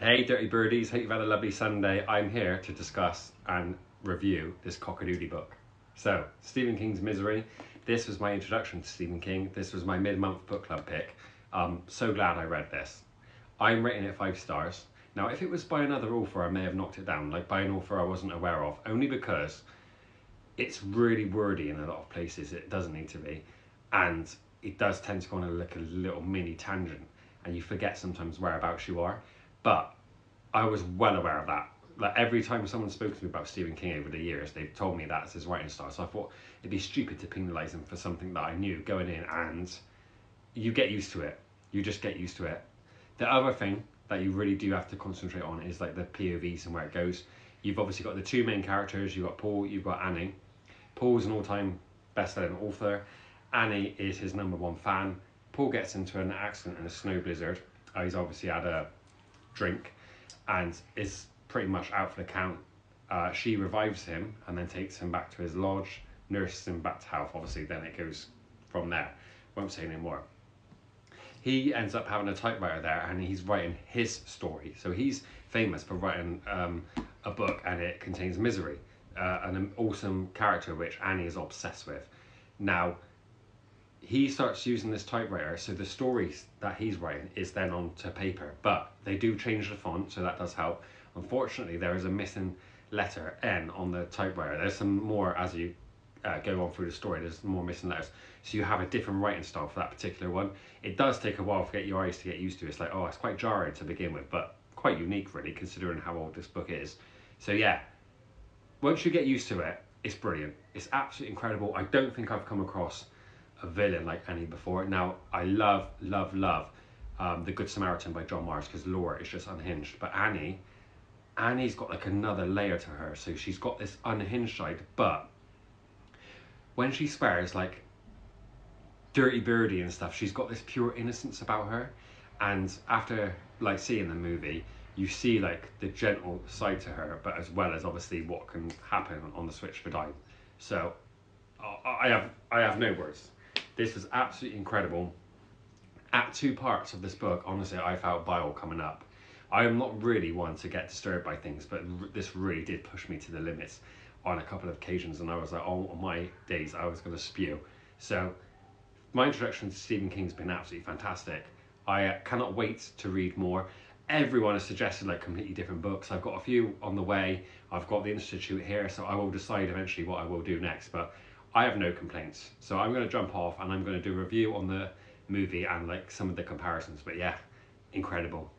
Hey Dirty Birdies, hope you've had a lovely Sunday. I'm here to discuss and review this cockadoodie book. So, Stephen King's Misery. This was my introduction to Stephen King. This was my mid-month book club pick. So glad I read this. I'm rating it 5 stars. Now, if it was by another author, I may have knocked it down, like by an author I wasn't aware of, only because it's really wordy in a lot of places. It doesn't need to be. And it does tend to go on a little mini tangent, and you forget sometimes whereabouts you are. But I was well aware of that. Like every time someone spoke to me about Stephen King over the years, they've told me that's his writing style. So I thought it'd be stupid to penalise him for something that I knew going in, and you get used to it. You just get used to it. The other thing that you really do have to concentrate on is like the POVs and where it goes. You've obviously got the two main characters. You've got Paul, you've got Annie. Paul's an all-time best-selling author. Annie is his #1 fan. Paul gets into an accident in a snow blizzard. He's obviously had a drink and is pretty much out for the count. She revives him and then takes him back to his lodge, nurses him back to health. Obviously, then it goes from there. Won't say any more. He ends up having a typewriter there and he's writing his story. So he's famous for writing a book, and it contains misery, an awesome character which Annie is obsessed with. Now, he starts using this typewriter, so the stories that he's writing is then onto paper, but they do change the font, so that does help. Unfortunately, there is a missing letter N on the typewriter. There's some more as you go on through the story. There's more missing letters, so you have a different writing style for that particular one. It does take a while for your eyes to get used to. It's like, oh, it's quite jarring to begin with, but quite unique really, considering how old this book is. So yeah, once you get used to it, it's brilliant. It's absolutely incredible. I don't think I've come across a villain like Annie before. Now, I love The Good Samaritan by John Marrs, because Laura is just unhinged. But Annie's got like another layer to her. So she's got this unhinged side, but when she swears like Dirty Birdie and stuff, she's got this pure innocence about her. And after like seeing the movie, you see like the gentle side to her, but as well as obviously what can happen on the switch for dime. So I have no words. This was absolutely incredible. At 2 parts of this book, honestly, I felt bile coming up. I am not really one to get disturbed by things, but this really did push me to the limits on a couple of occasions, and I was like, oh my days, I was going to spew. So my introduction to Stephen King's been absolutely fantastic. I cannot wait to read more. Everyone has suggested like completely different books. I've got a few on the way. I've got the Institute here, so I will decide eventually what I will do next, but I have no complaints. So I'm going to jump off and I'm going to do a review on the movie and like some of the comparisons. But yeah, incredible.